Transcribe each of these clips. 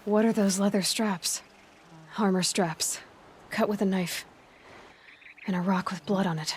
What are those leather straps? Armor straps, cut with a knife, and a rock with blood on it.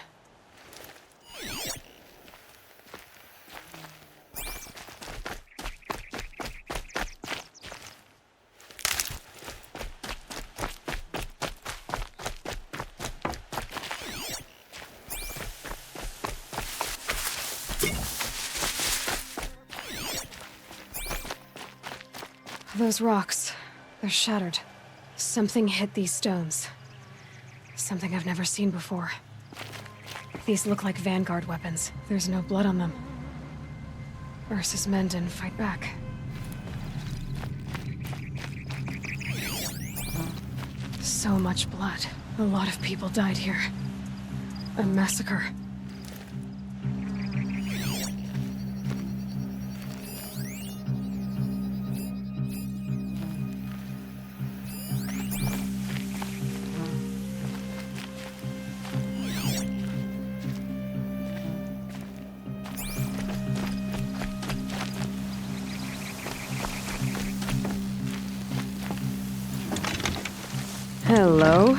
Those rocks, they're shattered. Something hit these stones. Something I've never seen before. These look like Vanguard weapons. There's no blood on them. Ursa's men didn't fight back. So much blood. A lot of people died here. A massacre. Hello?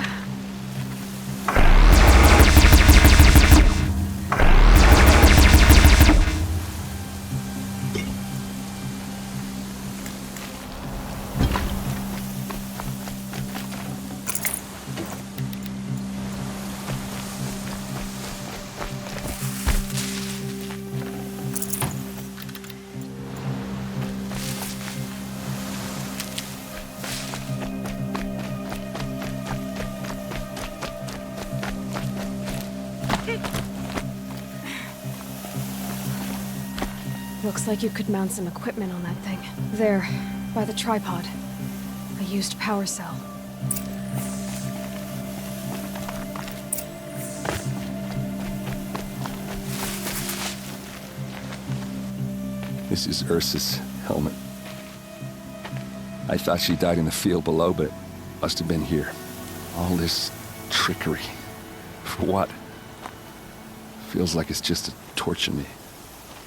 Looks like you could mount some equipment on that thing. There, by the tripod. A used power cell. This is Ursa's helmet. I thought she died in the field below, but it must have been here. All this trickery. For what? Feels like it's just to torture me.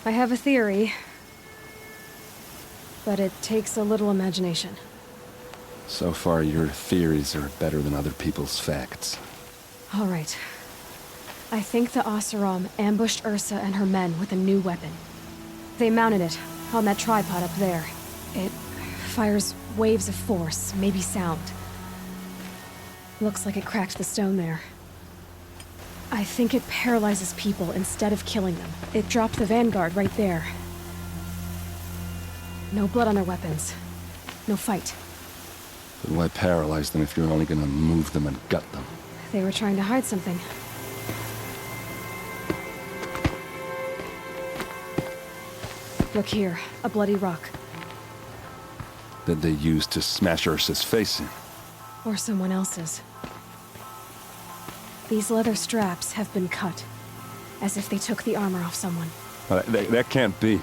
I have a theory, but it takes a little imagination. So far, your theories are better than other people's facts. All right. I think the Oseram ambushed Ursa and her men with a new weapon. They mounted it on that tripod up there. It fires waves of force, maybe sound. Looks like it cracked the stone there. I think it paralyzes people instead of killing them. It dropped the Vanguard right there. No blood on their weapons. No fight. But why paralyze them if you're only gonna move them and gut them? They were trying to hide something. Look here, a bloody rock. That they used to smash Ursa's face in. Or someone else's. These leather straps have been cut, as if they took the armor off someone. That can't be.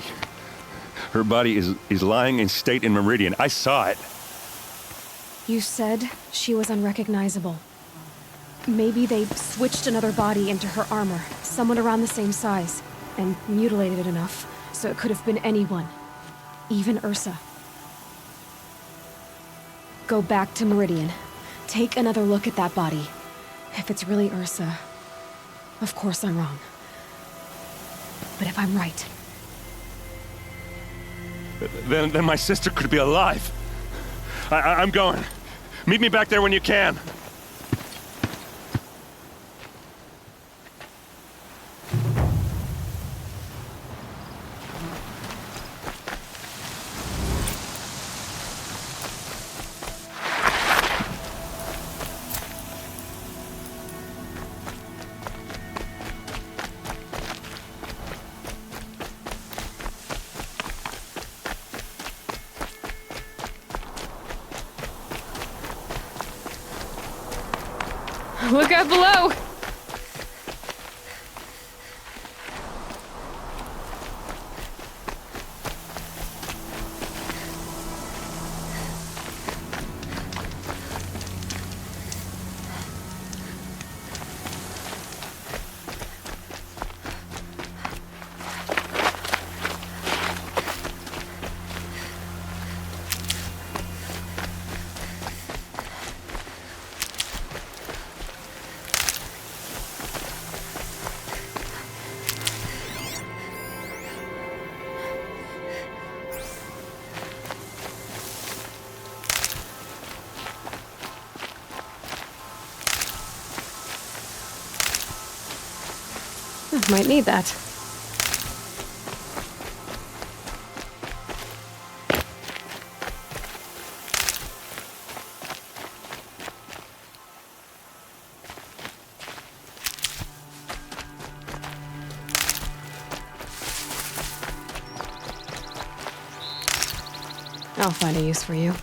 Her body is lying in state in Meridian. I saw it. You said she was unrecognizable. Maybe they switched another body into her armor, someone around the same size, and mutilated it enough, so it could have been anyone. Even Ursa. Go back to Meridian. Take another look at that body. If it's really Ursa, of course I'm wrong. But if I'm right... Then my sister could be alive. I'm going. Meet me back there when you can. Look out below! might need that. I'll find a use for you.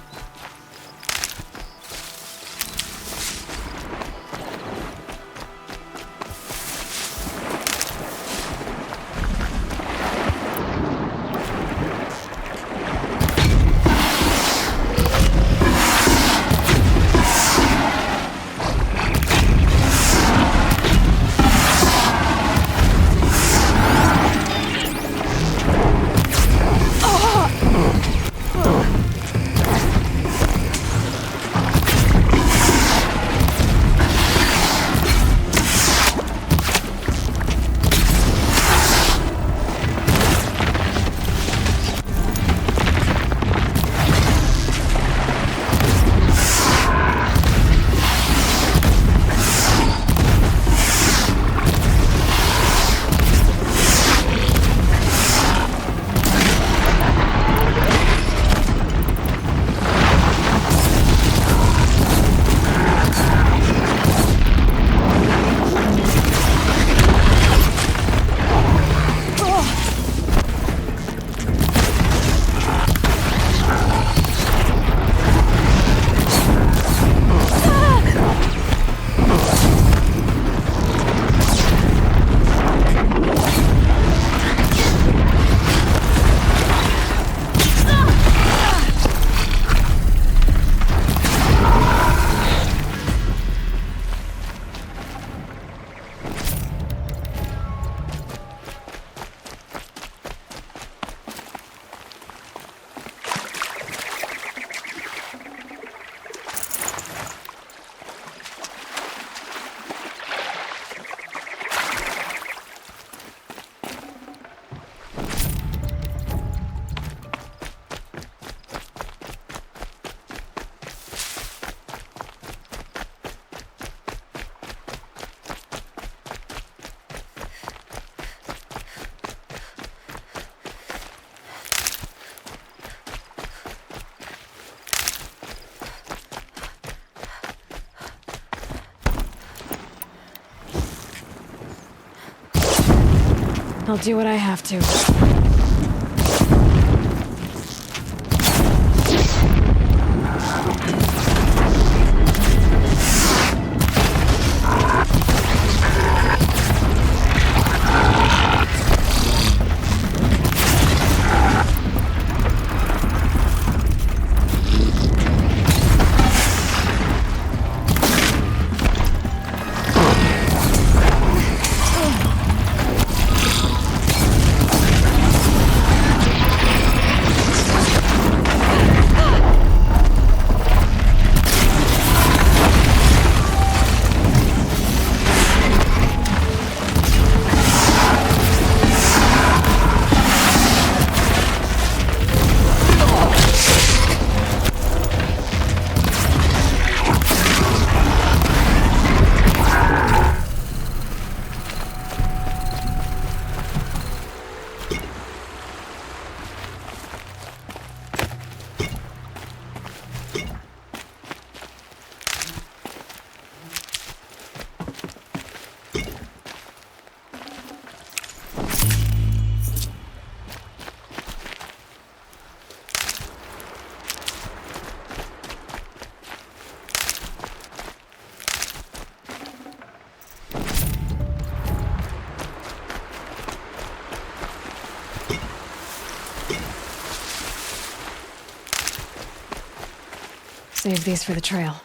I'll do what I have to. Save these for the trail.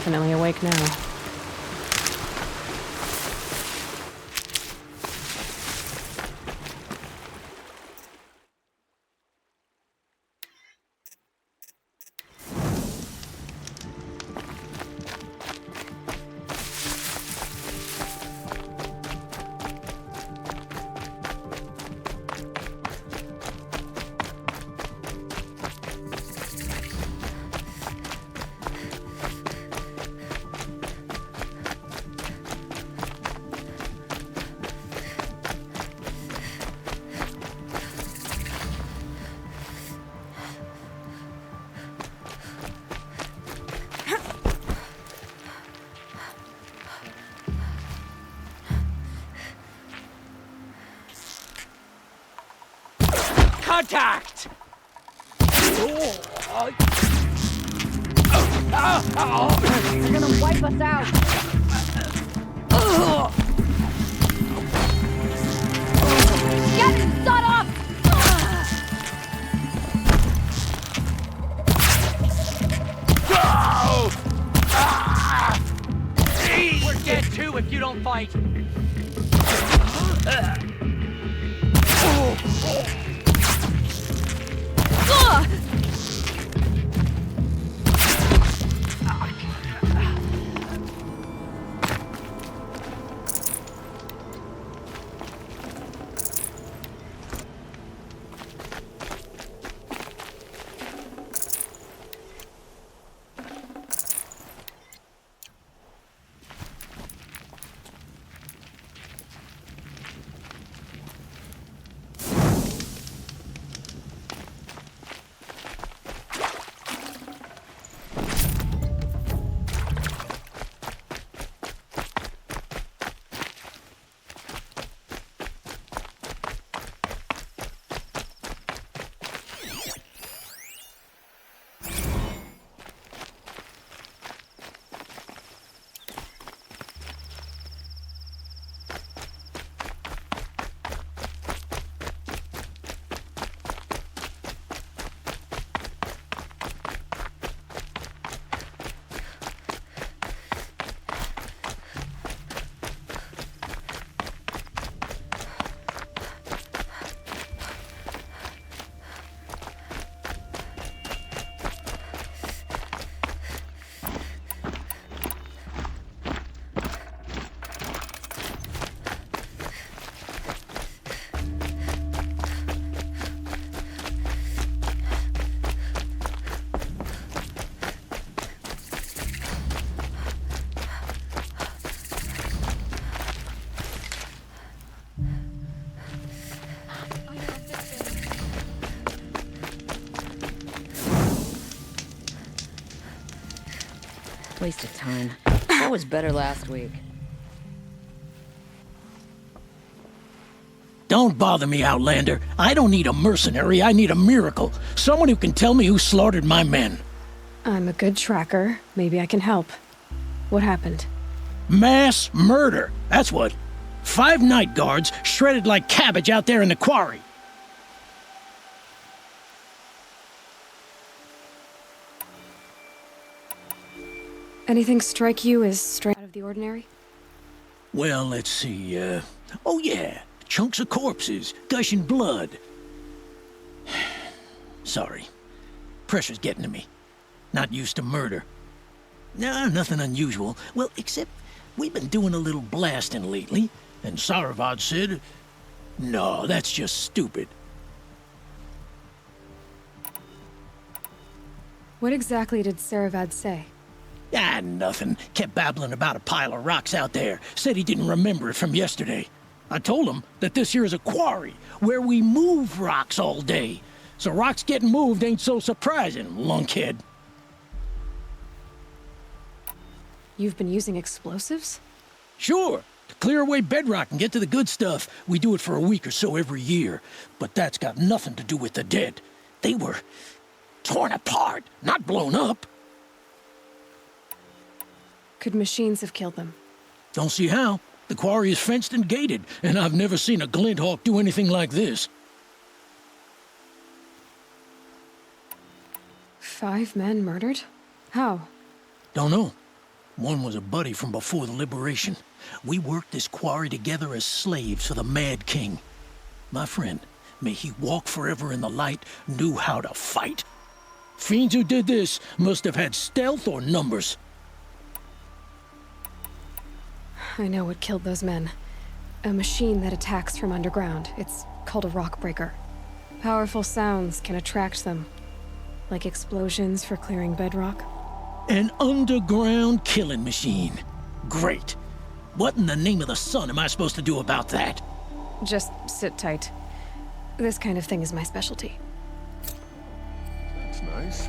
definitely awake now. Contact! They're gonna wipe us out! Get him, son up! We're dead too if you don't fight! Waste of time. That was better last week. Don't bother me, Outlander. I don't need a mercenary, I need a miracle. Someone who can tell me who slaughtered my men. I'm a good tracker. Maybe I can help. What happened? Mass murder, that's what. 5 night guards shredded like cabbage out there in the quarry. Anything strike you as straight out of the ordinary? Well, let's see, oh yeah, chunks of corpses, gushing blood. Sorry. Pressure's getting to me. Not used to murder. Nah, nothing unusual. Well, except we've been doing a little blasting lately, and Saravad said, no, that's just stupid. What exactly did Saravad say? Ah, nothing. Kept babbling about a pile of rocks out there. Said he didn't remember it from yesterday. I told him that this here is a quarry, where we move rocks all day. So rocks getting moved ain't so surprising, lunkhead. You've been using explosives? Sure, to clear away bedrock and get to the good stuff, we do it for a week or so every year. But that's got nothing to do with the dead. They were torn apart, not blown up. Could machines have killed them? Don't see how. The quarry is fenced and gated, and I've never seen a Glinthawk do anything like this. 5 men murdered? How? Don't know. One was a buddy from before the liberation. We worked this quarry together as slaves for the Mad King. My friend, may he walk forever in the light, knew how to fight. Fiends who did this must have had stealth or numbers. I know what killed those men. A machine that attacks from underground. It's called a rock breaker. Powerful sounds can attract them. Like explosions for clearing bedrock. An underground killing machine. Great. What in the name of the sun am I supposed to do about that? Just sit tight. This kind of thing is my specialty. That's nice.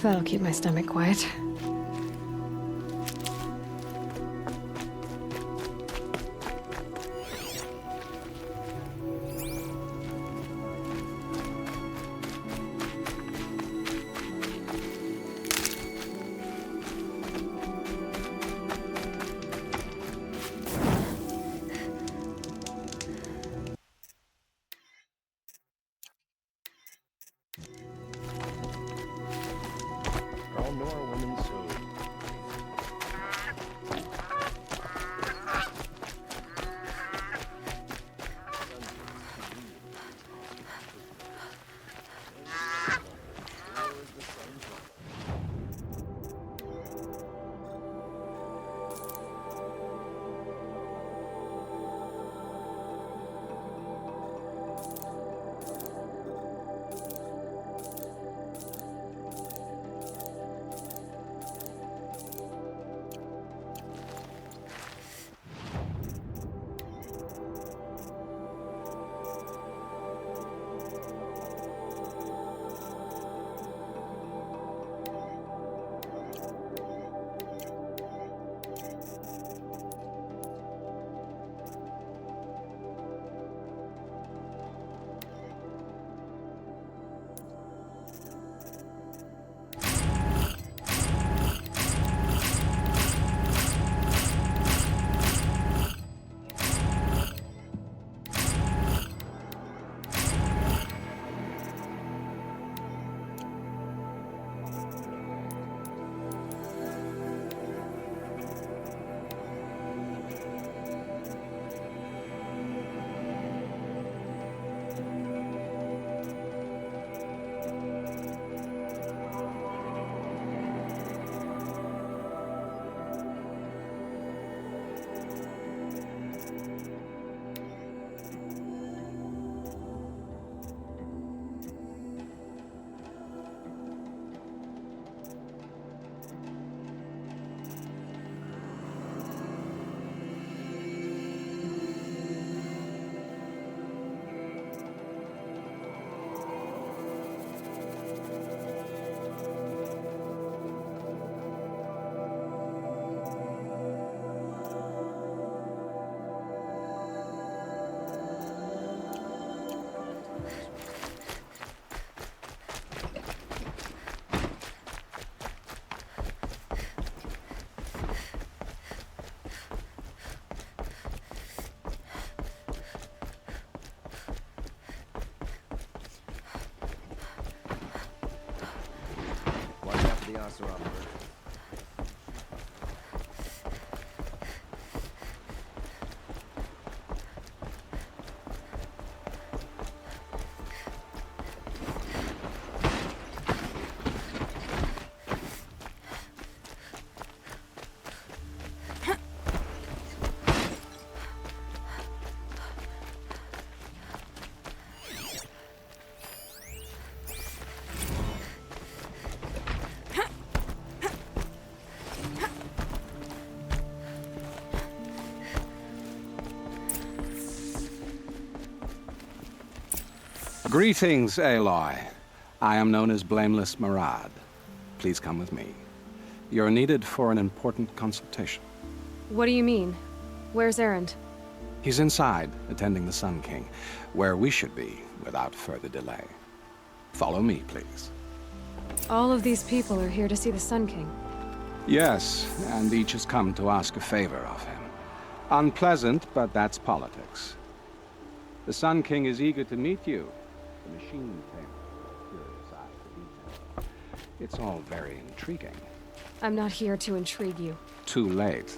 That'll keep my stomach quiet. All Nora women so. Watch out for the Oseram bird. Greetings, Aloy. I am known as Blameless Marad. Please come with me. You're needed for an important consultation. What do you mean? Where's Erend? He's inside, attending the Sun King, where we should be without further delay. Follow me, please. All of these people are here to see the Sun King. Yes, and each has come to ask a favor of him. Unpleasant, but that's politics. The Sun King is eager to meet you. The machine tamer, curious eye for detail. It's all very intriguing. I'm not here to intrigue you. Too late.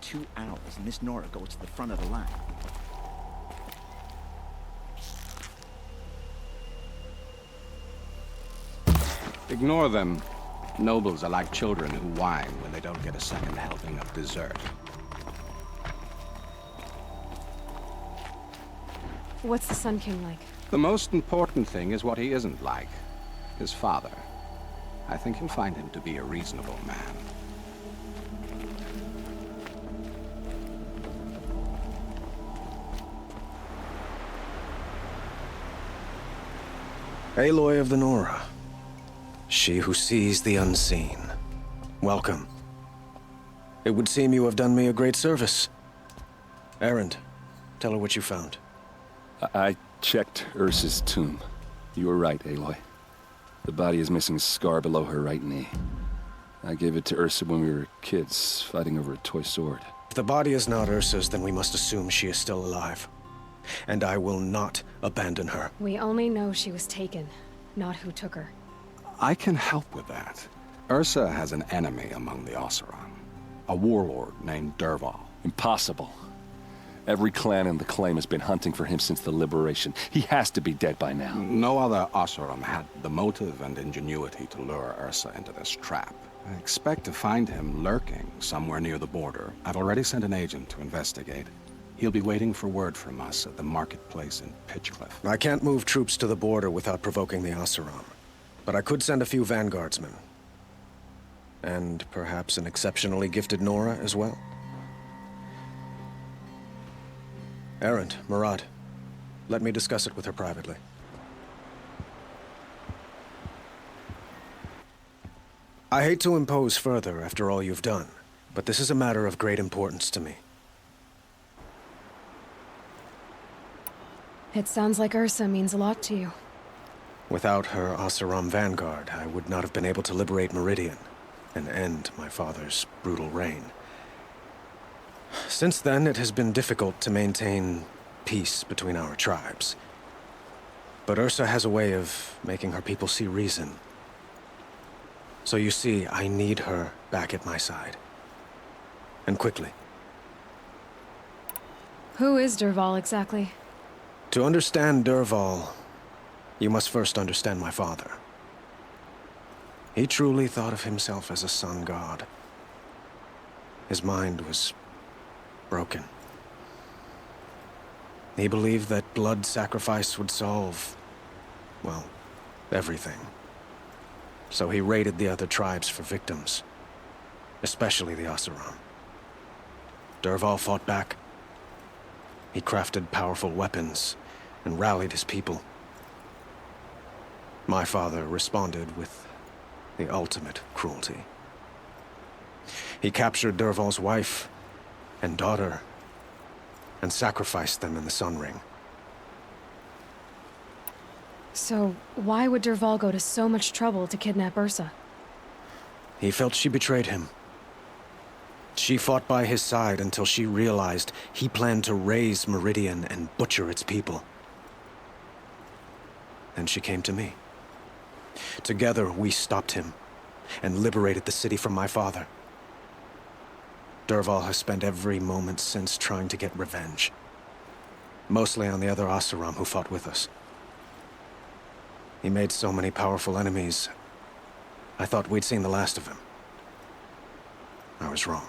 2 hours, Miss Nora goes to the front of the line. Ignore them. Nobles are like children who whine when they don't get a second helping of dessert. What's the Sun King like? The most important thing is what he isn't like. His father. I think you'll find him to be a reasonable man. Aloy of the Nora. She who sees the unseen. Welcome. It would seem you have done me a great service. Erend, tell her what you found. I checked Ursa's tomb. You were right, Aloy. The body is missing a scar below her right knee. I gave it to Ursa when we were kids, fighting over a toy sword. If the body is not Ursa's, then we must assume she is still alive. And I will not abandon her. We only know she was taken, not who took her. I can help with that. Ursa has an enemy among the Oseram. A warlord named Dervahl. Impossible. Every clan in the Claim has been hunting for him since the Liberation. He has to be dead by now. No other Oseram had the motive and ingenuity to lure Ursa into this trap. I expect to find him lurking somewhere near the border. I've already sent an agent to investigate. He'll be waiting for word from us at the marketplace in Pitchcliff. I can't move troops to the border without provoking the Oseram. But I could send a few vanguardsmen. And perhaps an exceptionally gifted Nora as well. Erend, Murad, let me discuss it with her privately. I hate to impose further after all you've done, but this is a matter of great importance to me. It sounds like Ursa means a lot to you. Without her Oseram vanguard, I would not have been able to liberate Meridian and end my father's brutal reign. Since then, it has been difficult to maintain peace between our tribes. But Ursa has a way of making her people see reason. So you see, I need her back at my side. And quickly. Who is Dervahl exactly? To understand Dervahl, you must first understand my father. He truly thought of himself as a sun god. His mind was broken. He believed that blood sacrifice would solve, well, everything. So he raided the other tribes for victims, especially the Oseram. Dervahl fought back. He crafted powerful weapons and rallied his people. My father responded with the ultimate cruelty. He captured Dervahl's wife and daughter and sacrificed them in the Sun Ring. So, why would Dervahl go to so much trouble to kidnap Ursa? He felt she betrayed him. She fought by his side until she realized he planned to raise Meridian and butcher its people. Then she came to me. Together, we stopped him and liberated the city from my father. Dervahl has spent every moment since trying to get revenge. Mostly on the other Oseram who fought with us. He made so many powerful enemies, I thought we'd seen the last of him. I was wrong.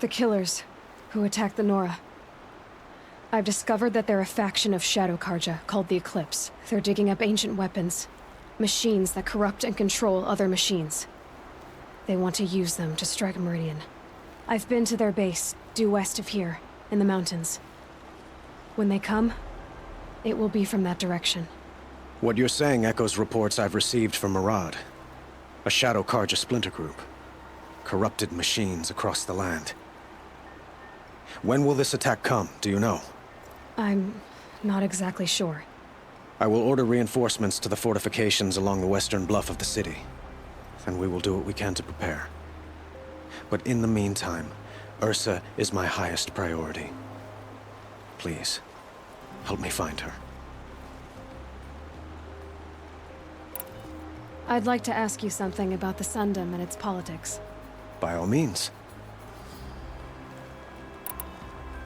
The Killers, who attacked the Nora. I've discovered that they're a faction of Shadow Carja called the Eclipse. They're digging up ancient weapons. Machines that corrupt and control other machines. They want to use them to strike Meridian. I've been to their base, due west of here, in the mountains. When they come, it will be from that direction. What you're saying echoes reports I've received from Murad. A Shadow Carja splinter group. Corrupted machines across the land. When will this attack come, do you know? I'm not exactly sure. I will order reinforcements to the fortifications along the western bluff of the city. And we will do what we can to prepare. But in the meantime, Ursa is my highest priority. Please, help me find her. I'd like to ask you something about the Sundom and its politics. by all means.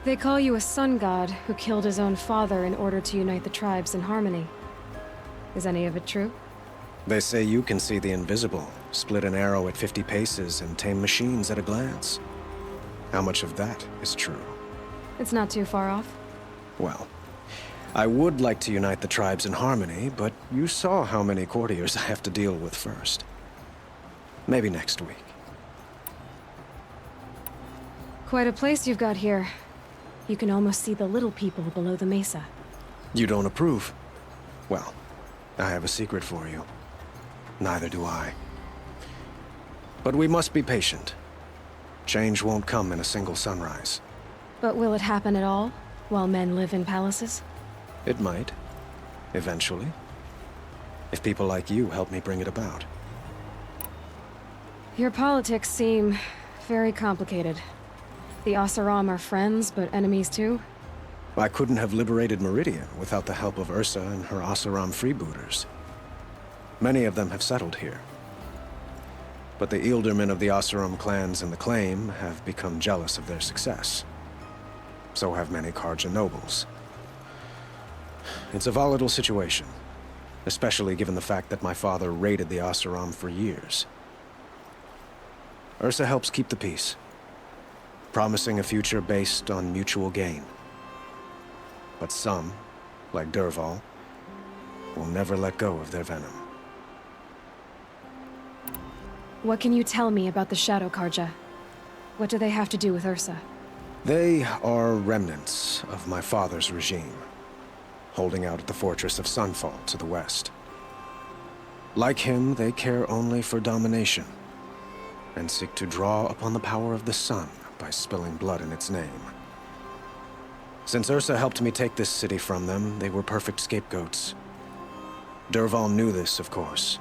They call you a sun god who killed his own father in order to unite the tribes in harmony. Is any of it true? They say you can see the invisible, split an arrow at 50 paces, and tame machines at a glance. How much of that is true? It's not too far off. Well, I would like to unite the tribes in harmony, but you saw how many courtiers I have to deal with first. Maybe next week. Quite a place you've got here. You can almost see the little people below the mesa. You don't approve? Well, I have a secret for you. Neither do I. But we must be patient. Change won't come in a single sunrise. But will it happen at all, while men live in palaces? It might. Eventually. If people like you help me bring it about. Your politics seem very complicated. The Oseram are friends, but enemies too? I couldn't have liberated Meridian without the help of Ursa and her Oseram freebooters. Many of them have settled here. But the Ealdormen of the Oseram clans in the Claim have become jealous of their success. So have many Carja nobles. It's a volatile situation, especially given the fact that my father raided the Oseram for years. Ursa helps keep the peace, promising a future based on mutual gain. But some, like Dervahl, will never let go of their venom. What can you tell me about the Shadow Carja? What do they have to do with Ursa? They are remnants of my father's regime, holding out at the fortress of Sunfall to the west. Like him, they care only for domination, and seek to draw upon the power of the sun by spilling blood in its name. Since Ursa helped me take this city from them, they were perfect scapegoats. Dervahl knew this, of course,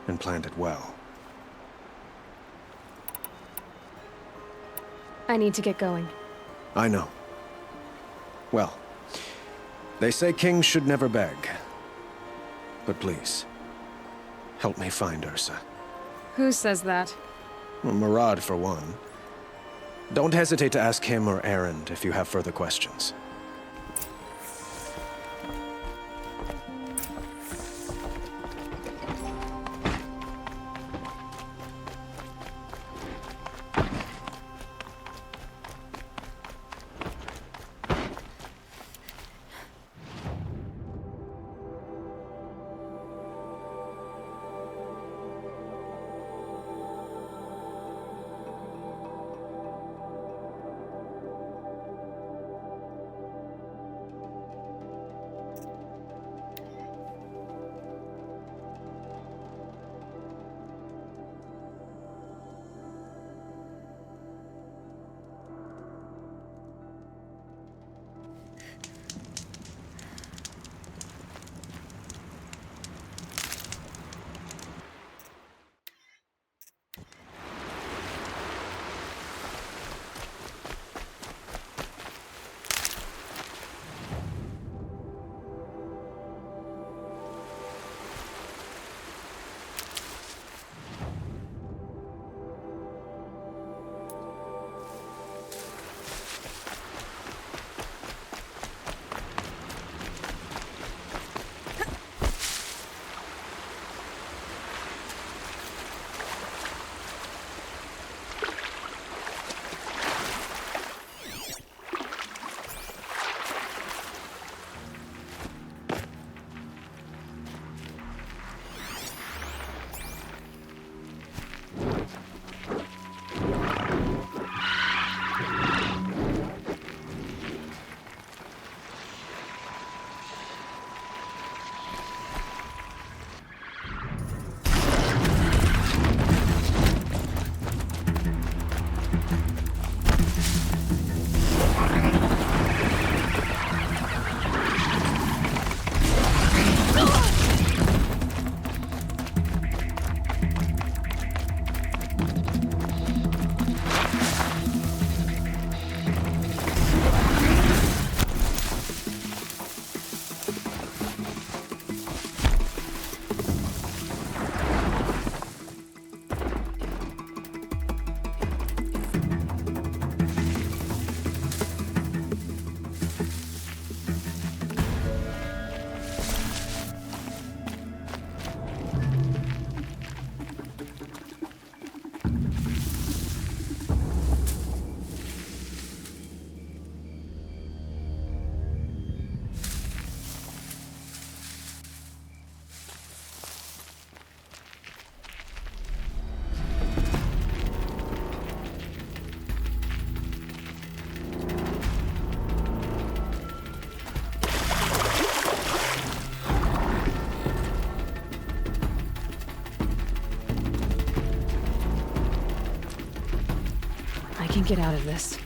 and planned it well. I need to get going. I know. Well, they say kings should never beg. But please, help me find Ursa. Who says that? Well, Murad, for one. Don't hesitate to ask him or Erend if you have further questions. can get out of this.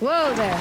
Whoa there!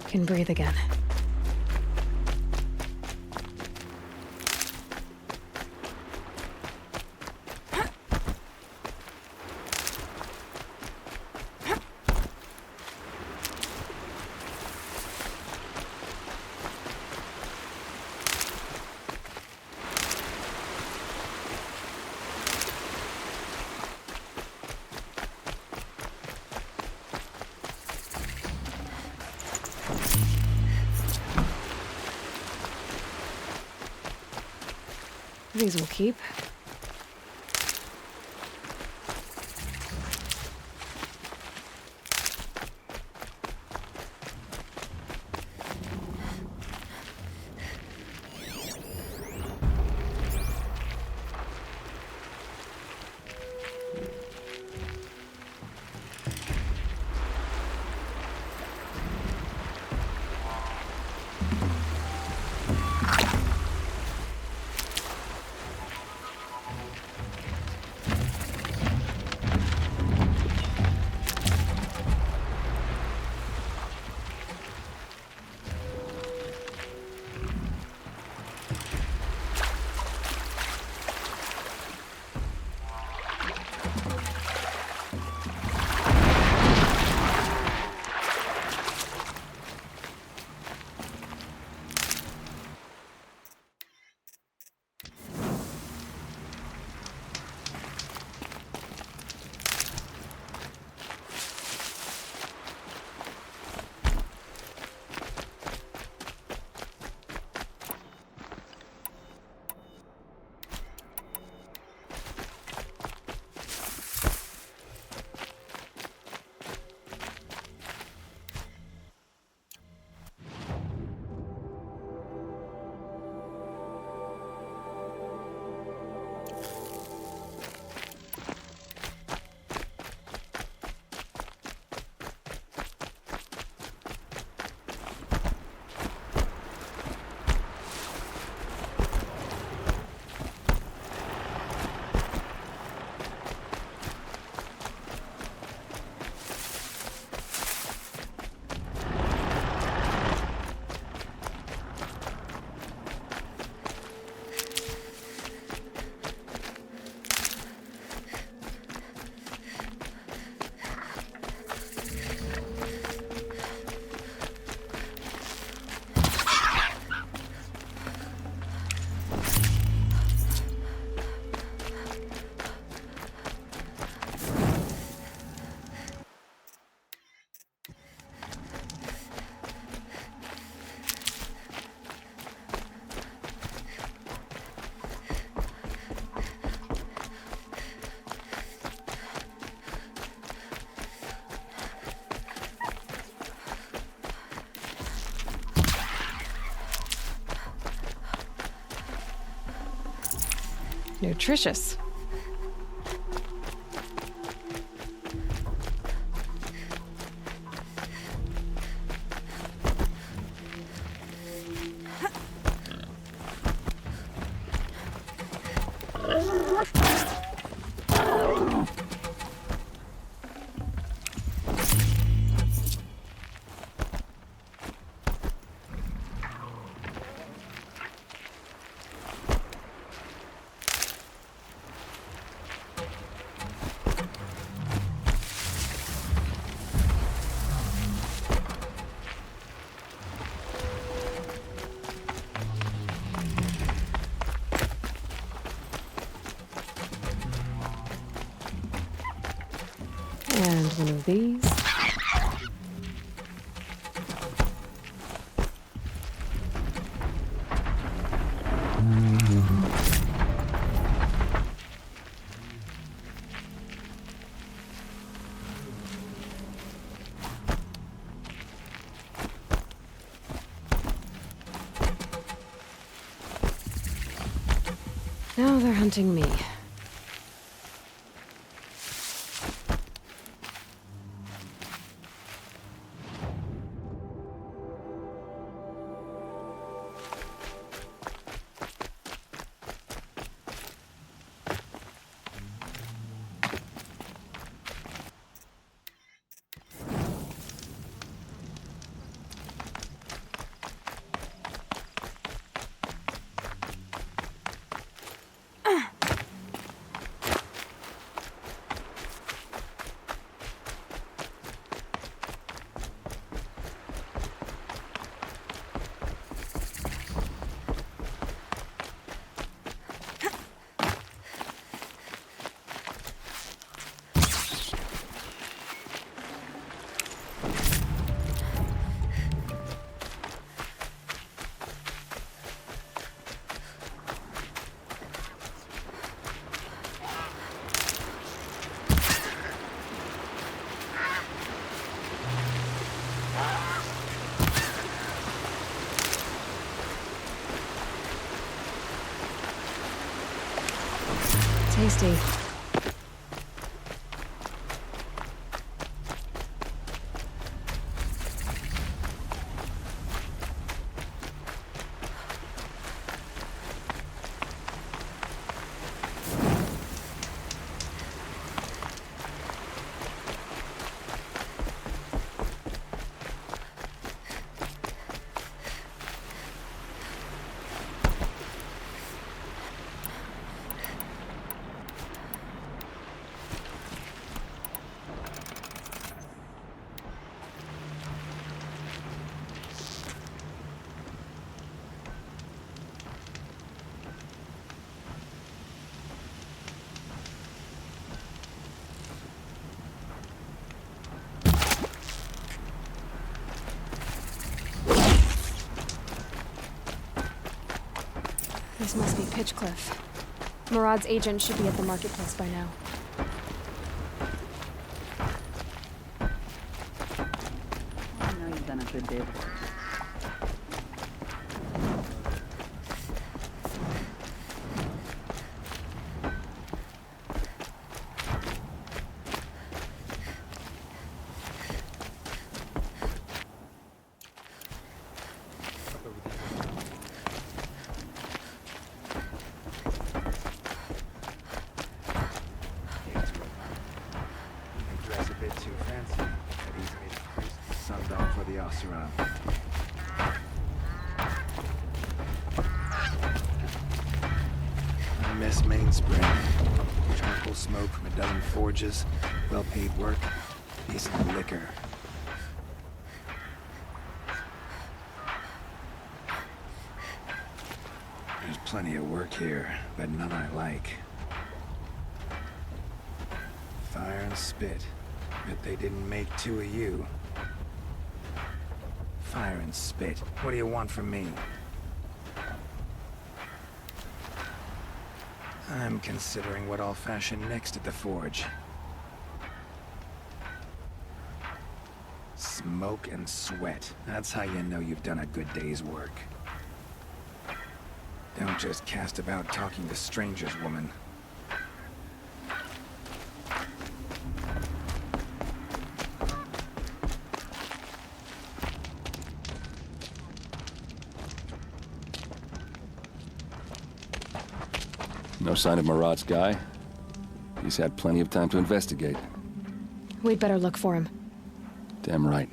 Can breathe again. These will keep. Nutritious. And one of these. Now they're hunting me. Tasty. This must be Pitchcliff. Murad's agent should be at the marketplace by now. I know you've done a good day. I miss Mainspring. Charcoal smoke from a dozen forges, well-paid work, decent liquor. There's plenty of work here, but none I like. Fire and spit. Bet they didn't make two of you. Fire and spit. What do you want from me? I'm considering what I'll fashion next at the forge. Smoke and sweat. That's how you know you've done a good day's work. Don't just cast about talking to strangers, woman. No sign of Marat's guy? He's had plenty of time to investigate. We'd better look for him. Damn right.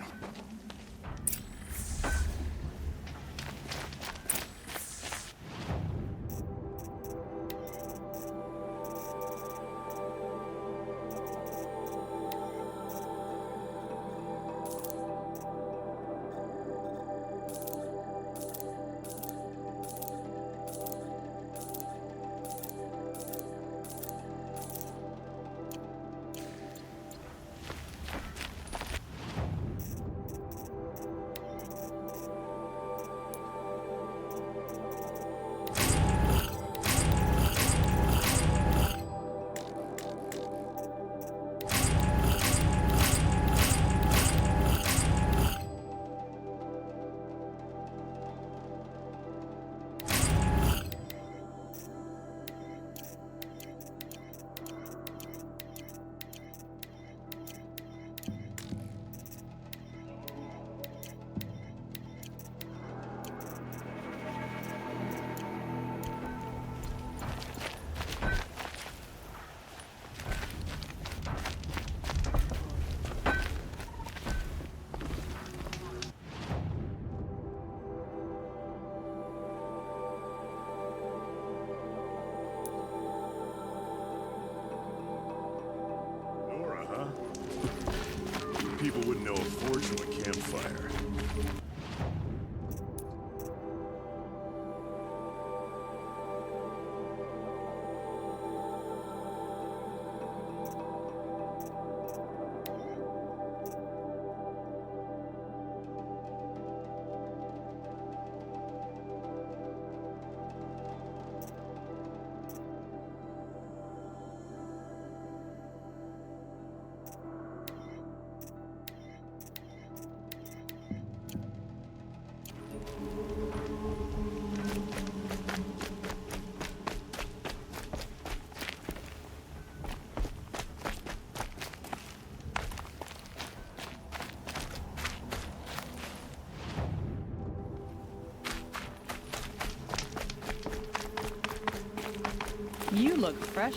Nora, huh? People wouldn't know a forge from a campfire. You look fresh.